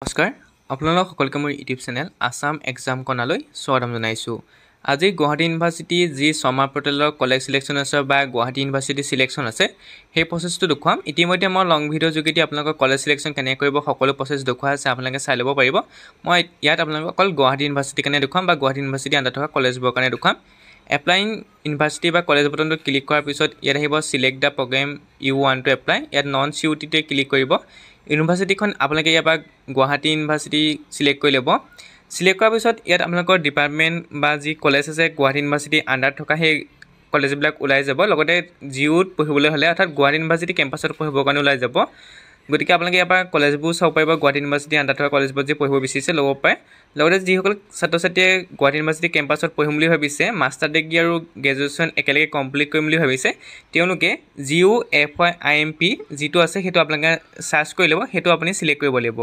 নমস্কাৰ আপোনালোক সকলোকে মোৰ ইউটিউব চেনেল আসাম এক্সাম কৰ্ণাৰলৈ স্বাগতম জনাইছোঁ। আজি গুৱাহাটী ইউনিভাৰ্চিটি যি ছমাহ পৰ্টেলৰ কলেজ সিলেকশ্যন আছে বা গুৱাহাটী ইউনিভাৰ্চিটি সিলেকশ্যন আছে সেই প্ৰচেছটো দেখুৱাম। ইতিমধ্যে মই লং ভিডিঅ' যোগেদি আপোনালোকৰ কলেজ সিলেকশ্যন কেনেকৈ কৰিব সকলো প্ৰচেছ দেখুওৱা আছে, আপোনালোকে চাই ল'ব পাৰিব। মই ইয়াত আপোনালোকক অকল গুৱাহাটী ইউনিভাৰ্চিটিৰ কাৰণে দেখুৱাম বা গুৱাহাটী ইউনিভাৰ্চিটি আণ্ডাৰত থকা কলেজবোৰৰ কাৰণে দেখুৱাম। এপ্লাইং ইউনিভাৰ্চিটি বা কলেজ বটনটো ক্লিক কৰাৰ পিছত ইয়াত আহিব select the program you want to apply. ইয়াত নন চিউটিতে ক্লিক কৰিব। ইউনিভাৰ্চিটিখন আপোনালোকে ইয়াৰ পৰা গুৱাহাটী ইউনিভাৰ্চিটি চিলেক্ট কৰি ল'ব। চিলেক্ট কৰাৰ পিছত ইয়াত আপোনালোকৰ ডিপাৰ্টমেণ্ট বা যি কলেজ আছে গুৱাহাটী ইউনিভাৰ্চিটি আণ্ডাৰত থকা সেই কলেজবিলাক ওলাই যাব। লগতে জিউত পঢ়িবলৈ হ'লে অৰ্থাৎ গুৱাহাটী ইউনিভাৰ্চিটি কেম্পাছত পঢ়িবৰ কাৰণে ওলাই যাব। গতিকে আপোনালোকে ইয়াৰ পৰা কলেজবোৰ চাব পাৰিব, গুৱাহাটী ইউনিভাৰ্চিটি আণ্ডাৰত থকা কলেজবোৰ যি পঢ়িব বিচাৰিছে ল'ব পাৰে। লগতে যিসকল ছাত্ৰ ছাত্ৰীয়ে গুৱাহাটী ইউনিভাৰ্চিটি কেম্পাছত পঢ়িম বুলি ভাবিছে, মাষ্টাৰ ডিগ্ৰী আৰু গ্ৰেজুৱেশ্যন একেলগে কমপ্লিট কৰিম বুলি ভাবিছে, তেওঁলোকে GUFYIMP যিটো আছে সেইটো আপোনালোকে চাৰ্চ কৰি ল'ব, সেইটো আপুনি চিলেক্ট কৰিব লাগিব।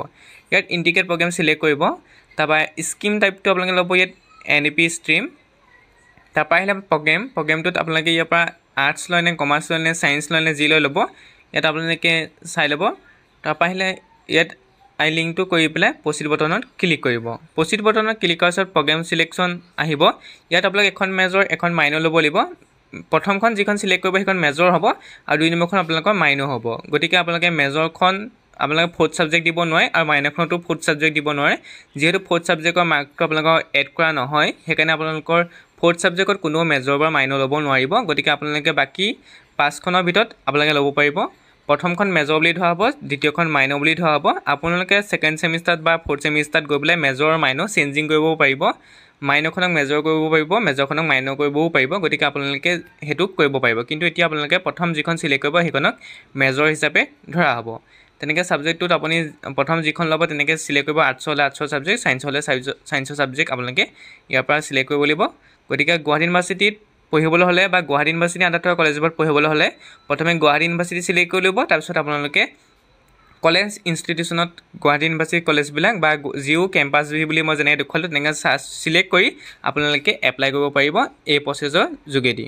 ইয়াত ইণ্ডিকেট প্ৰগ্ৰেম চিলেক্ট কৰিব। তাৰপৰা স্কিম টাইপটো আপোনালোকে ল'ব ইয়াত NEP ষ্ট্ৰীম। তাৰপৰা আহিলে প্ৰগ্ৰেমটোত আপোনালোকে ইয়াৰ পৰা আৰ্টছ লয় নে কমাৰ্চ লয় নে ছায়েন্স লয় নে যি লৈ ল'ব, ইয়াত আপোনালোকে চাই ল'ব। তাৰপৰা আহিলে ইয়াত লিংকটো কৰি পেলাই প্ৰচিড বটনত ক্লিক কৰিব। প্ৰচিড বটনত ক্লিক কৰাৰ পিছত প্ৰগ্ৰেম চিলেকশ্যন আহিব। ইয়াত আপোনালোকে এখন মেজৰ এখন মাইনৰ ল'ব লাগিব। প্ৰথমখন যিখন চিলেক্ট কৰিব সেইখন মেজৰ হ'ব আৰু 2 নম্বৰখন আপোনালোকৰ মাইনৰ হ'ব। গতিকে আপোনালোকে মেজৰখন আপোনালোকে 4th ছাবজেক্ট দিব নোৱাৰে আৰু মাইনৰখনতো 4th ছাবজেক্ট দিব নোৱাৰে। যিহেতু 4th ছাবজেক্টৰ মাৰ্কটো আপোনালোকৰ এড কৰা নহয়, সেইকাৰণে আপোনালোকৰ 4th ছাবজেক্টত কোনো মেজৰ বা মাইনৰ ল'ব নোৱাৰিব। গতিকে আপোনালোকে বাকী 5খনৰ ভিতৰত আপোনালোকে ল'ব পাৰিব। প্ৰথমখন মেজৰ বুলি ধৰা হ'ব, দ্বিতীয়খন মাইনৰ বুলি ধৰা হ'ব। আপোনালোকে 2nd ছেমিষ্টাৰত বা 4th ছেমিষ্টাৰত গৈ পেলাই মেজৰ আৰু মাইনৰ চেঞ্জিং কৰিবও পাৰিব। মাইনৰখনক মেজৰ কৰিব পাৰিব, মেজৰখনক মাইনৰ কৰিবও পাৰিব। গতিকে আপোনালোকে সেইটো কৰিব পাৰিব। কিন্তু এতিয়া আপোনালোকে প্ৰথম যিখন চিলেক্ট কৰিব সেইখনক মেজৰ হিচাপে ধৰা হ'ব। তেনেকৈ ছাবজেক্টটোত আপুনি প্ৰথম যিখন ল'ব তেনেকৈ চিলেক্ট কৰিব। আৰ্টছ হ'লে আৰ্টছৰ ছাবজেক্ট, ছায়েন্স হ'লে ছায়েন্সৰ ছাবজেক্ট আপোনালোকে ইয়াৰ পৰা চিলেক্ট কৰিব লাগিব। গতিকে গুৱাহাটী ইউনিভাৰ্চিটিত পঢ়িবলৈ হ'লে বা গুৱাহাটী ইউনিভাৰ্চিটি আণ্ডাৰত থকা কলেজবোৰত পঢ়িবলৈ হ'লে প্ৰথমে গুৱাহাটী ইউনিভাৰ্চিটি চিলেক্ট কৰি ল'ব। তাৰপিছত আপোনালোকে কলেজ ইনষ্টিটিউশ্যনত গুৱাহাটী ইউনিভাৰ্চিটি কলেজবিলাক বা জিউ কেম্পাছ বুলি মই যেনেকৈ দেখুৱালোঁ তেনেকৈ চিলেক্ট কৰি আপোনালোকে এপ্লাই কৰিব পাৰিব এই প্ৰচেছৰ যোগেদি।